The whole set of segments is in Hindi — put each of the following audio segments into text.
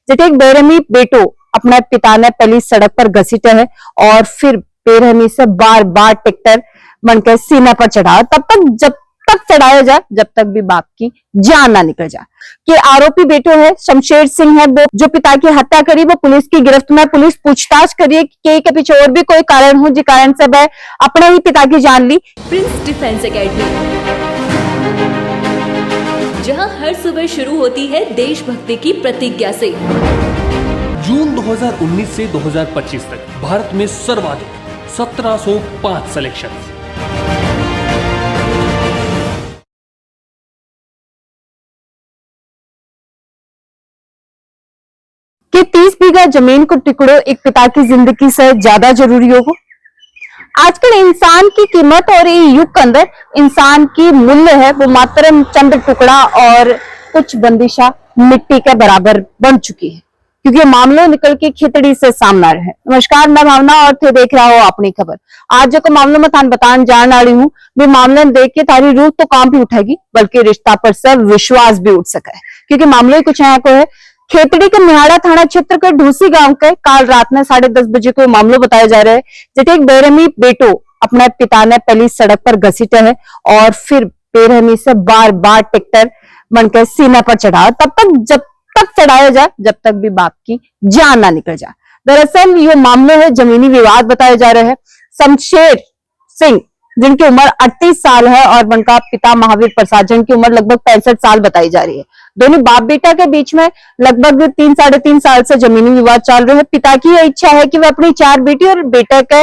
जेटे एक बेरहमी बेटो अपने पिता ने पहली सड़क पर घसीटे है और फिर बेरहमी से बार बार ट्रैक्टर बनकर सीने पर चढ़ा, तब तक जब तक चढ़ाया जाए जब तक भी बाप की जान ना निकल जाए। कि आरोपी बेटो है शमशेर सिंह है, वो जो पिता की हत्या करी, वो पुलिस की गिरफ्त में। पुलिस पूछताछ करिए कि के पीछे और भी कोई कारण हो जिस कारण से वह अपने ही पिता की जान ली। प्रिंस डिफेंस एकेडमी, जहां हर सुबह शुरू होती है देशभक्ति की प्रतिज्ञा से। जून 2019 से 2025 तक भारत में सर्वाधिक 1705 सिलेक्शन। कि 30 बीघा जमीन को टुकड़ों एक पिता की जिंदगी से ज्यादा जरूरी होगा। आजकल इंसान की कीमत और ये युग के अंदर इंसान की मूल्य है वो मात्र चंद टुकड़ा और कुछ बंदिशा मिट्टी के बराबर बन चुकी है, क्योंकि मामलों निकल के खिचड़ी से सामना रहे। नमस्कार, मैं भावना और थे देख रहा हो अपनी खबर। आज जो मामलों में थान बतान जान वाली हूँ, वे मामले देख के तारी रूह तो काम भी उठेगी बल्कि रिश्ता पर से विश्वास भी उठ सके, क्योंकि मामलों ही कुछ यहाँ को है। खेतड़ी के निहाड़ा थाना क्षेत्र के ढूसी गांव के काल रात में 10:30 बजे को मामला बताया जा रहा है, जेटे एक बेरहमी बेटो अपने पिता ने पहली सड़क पर घसीटे है और फिर बेरहमी से बार बार ट्रैक्टर बनकर सीने पर चढ़ा, तब तक जब तक चढ़ाया जाए जब तक भी बाप की जान ना निकल जाए। दरअसल ये मामले है जमीनी विवाद बताए जा रहे हैं। शमशेर सिंह जिनकी उम्र 38 साल है और उनका पिता महावीर प्रसाद जिनकी उम्र लगभग 65 साल बताई जा रही है। दोनों बाप बेटा के बीच में लगभग 3-3.5 साल से जमीनी विवाद चल रहे हैं। पिता की यह इच्छा है कि वह अपनी 4 बेटी और बेटे के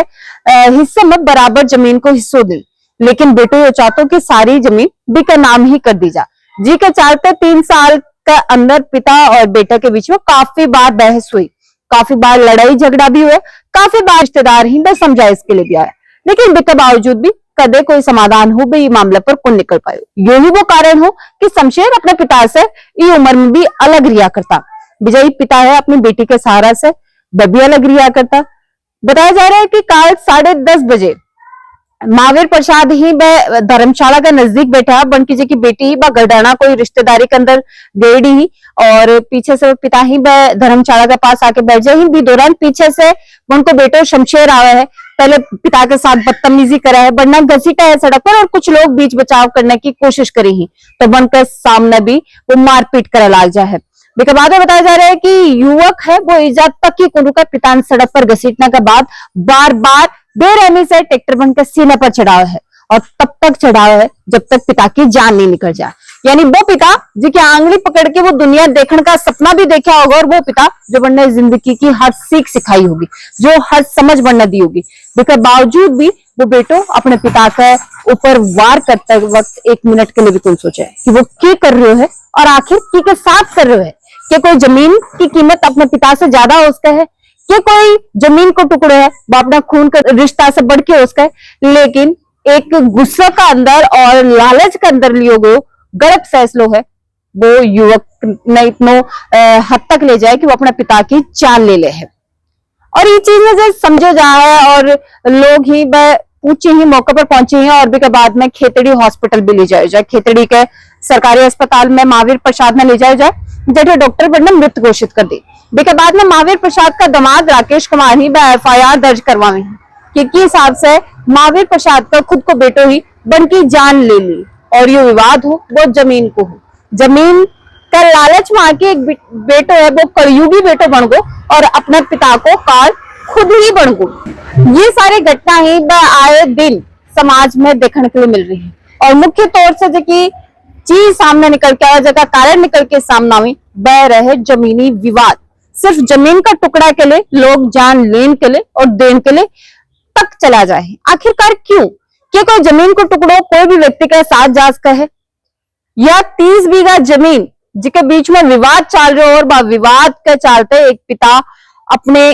हिस्से में बराबर जमीन को हिस्सों दे, लेकिन बेटो ये चाहते कि सारी जमीन बेटा नाम ही कर दी जाए। जी के चलते 3 साल के अंदर पिता और बेटे के बीच में काफी बार बहस हुई, काफी बार लड़ाई झगड़ा भी हुआ, काफी बार रिश्तेदार ही समझाइश के लिए भी आए, लेकिन इसके बावजूद भी कदे कोई समाधान हो भी मामले पर कौन निकल पाए। यही वो कारण हो कि शमशेर अपने पिता से ये उम्र में भी अलग रिया करता। विजयी पिता है अपनी बेटी के सहारा से वह भी अलग रिया करता। बताया जा रहा है कि काल 10:30 बजे महावीर प्रसाद ही वह धर्मशाला के नजदीक बैठा बनकी जी की बेटी ही गढ़ाना कोई रिश्तेदारी के अंदर गई ही और पीछे से पिता ही वह धर्मशाला के पास आके बैठ जाए भी दौरान पीछे से उनको बेटो शमशेर आया है। पहले पिता के साथ बदतमीजी करा है, वरना घसीटा है सड़क पर और कुछ लोग बीच बचाव करने की कोशिश करी ही तो बन के सामने भी वो मारपीट करे लाग जा है। लेकिन बाद में बताया जा रहा है कि युवक है वो इजाजत तक की कुंडू का पिता सड़क पर घसीटने के बाद बार बार बेरहमी से ट्रैक्टर बनकर सीने पर चढ़ाया है और तब तक चढ़ाया है जब तक पिता की जान नहीं निकल जाए। यानी वो पिता जी की आंगली पकड़ के वो दुनिया देखने का सपना भी देखा होगा और वो पिता जो बनने जिंदगी की हर सीख सिखाई होगी, जो हर समझ बनने दी होगी, लेकिन बावजूद भी वो बेटो अपने पिता के ऊपर वार करते वक्त 1 मिनट के लिए भी कौन सोचे कि वो क्या कर रहे है और आखिर की के साथ कर रहे है। कि कोई जमीन की कीमत अपने पिता से ज्यादा हो उसका है, कि कोई जमीन को टुकड़े है वो अपना खून का रिश्ता से बढ़ के उसका है, लेकिन एक गुस्सा का अंदर और लालच के अंदर लियो गो गलत फैसलो है वो युवक ने इतना हद तक ले जाए कि वो अपने पिता की जान ले है। और ये चीज में समझो जा है और लोग ही पूछे ही मौके पर पहुंचे हैं और भी के बाद में खेतड़ी हॉस्पिटल भी ले जाया जाए। खेतड़ी के सरकारी अस्पताल में महावीर प्रसाद में ले जाया जाए, जेठे डॉक्टर बनने मृत घोषित कर दी। के बाद में महावीर प्रसाद का दामाद राकेश कुमार ही FIR दर्ज करवाए हैं कि हिसाब से महावीर प्रसाद का खुद को बेटो ही बन की जान ले ली और ये विवाद हो वो जमीन को हो। जमीन का लालच में आके एक बेटो है वो कलयुगी बेटो बन गो और अपने पिता को काल खुद ही बन गो। ये सारी घटना ही आए दिन समाज में देखने के लिए मिल रही है और मुख्य तौर से जो की चीज सामने निकल के आया जगह कारण निकल के सामने हुई बह रहे जमीनी विवाद। सिर्फ जमीन का टुकड़ा के लिए लोग जान लेन के लिए और देन के लिए तक चला जाए। आखिरकार क्यों? क्या कोई जमीन को टुकड़ों कोई भी व्यक्ति के साथ जांच का है या 30 बीघा जमीन जिसके बीच में विवाद चल रहे और विवाद के चलते एक पिता अपने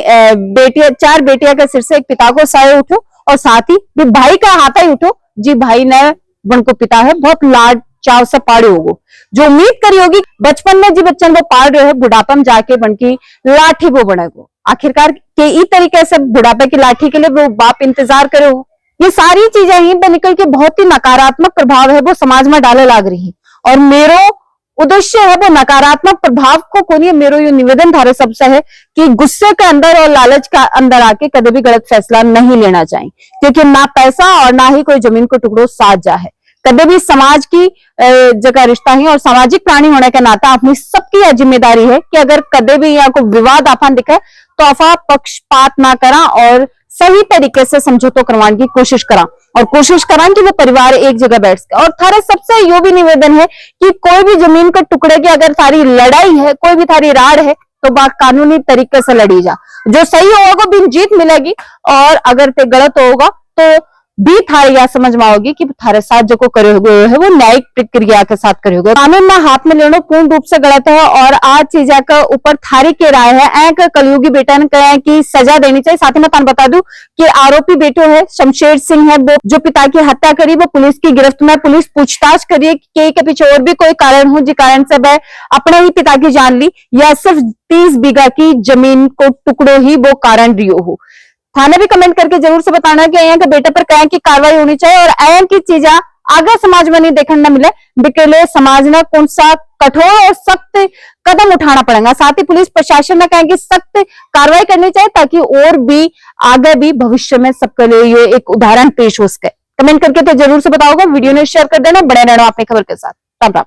4 बेटियां के सिर से एक पिता को साए उठो और साथ ही भाई का हाथ ही उठो जी भाई ने बन को पिता है बहुत लाड चाव से पाड़े होगो, जो उम्मीद करी होगी बचपन में जी बच्चन वो पाल रहे है बुढ़ापा में जाके बन की लाठी वो बनेगो। आखिरकार के ई तरीके से बुढ़ापे की लाठी के लिए वो बाप इंतजार करे हो। ये सारी चीजें ही निकल के बहुत ही नकारात्मक प्रभाव है वो समाज में डाले लाग रही है और मेरो उद्देश्य है वो नकारात्मक प्रभाव को कोनी मेरो यो निवेदन थारे सबसे है कि गुस्से के अंदर और लालच का अंदर आके कभी भी गलत फैसला नहीं लेना चाहिए, क्योंकि ना पैसा और ना ही कोई जमीन को टुकड़ो साथ जा है। कभी भी समाज की जगह रिश्ता है और सामाजिक प्राणी होने के नाता अपनी सबकी यह जिम्मेदारी है कि अगर कभी भी यहाँ को विवाद आफा दिखे तो अफा पक्षपात ना करा और सही तरीके से समझौता करवाने की कोशिश करा और कोशिश करा कि वो परिवार एक जगह बैठ सके। और थारे सबसे यो भी निवेदन है कि कोई भी जमीन के टुकड़े की अगर थारी लड़ाई है, कोई भी थारी राड़ है, तो बात कानूनी तरीके से लड़ी जा। जो सही होगा बिन जीत मिलेगी और अगर ते गलत होगा तो भी थारे यह समझ में आओगी कि थारे साथ जो को करे हुए है वो न्यायिक प्रक्रिया के साथ करे हुए। कानून ना हाथ में लेना पूर्ण रूप से गलत है और आज चीज का ऊपर थारी के राय है एक कलयुगी बेटा ने कहा कि सजा देनी चाहिए। साथ ही मैं बता दूं कि आरोपी बेटो है शमशेर सिंह है, वो जो पिता की हत्या करी वो पुलिस की गिरफ्त में, पुलिस पूछताछ करिए कि के पीछे और भी कोई कारण हो जिस कारण से वह अपने ही पिता की जान ली या सिर्फ 30 बीघा की जमीन को टुकड़ो ही वो कारण रियो हो। थाने भी कमेंट करके जरूर से बताना कि यहाँ के बेटे पर कहीं की कार्रवाई होनी चाहिए और ऐन की चीजें आगे समाज में नहीं देखने न मिले, बिकेले समाज ने कौन सा कठोर और सख्त कदम उठाना पड़ेगा। साथ ही पुलिस प्रशासन ने कहें कि सख्त कार्रवाई करनी चाहिए ताकि और भी आगे भी भविष्य में सबके लिए ये एक उदाहरण पेश हो सके। कमेंट करके तो जरूर से बताओगे, वीडियो ने शेयर कर देना, बने रहना अपनी खबर के साथ। राम राम।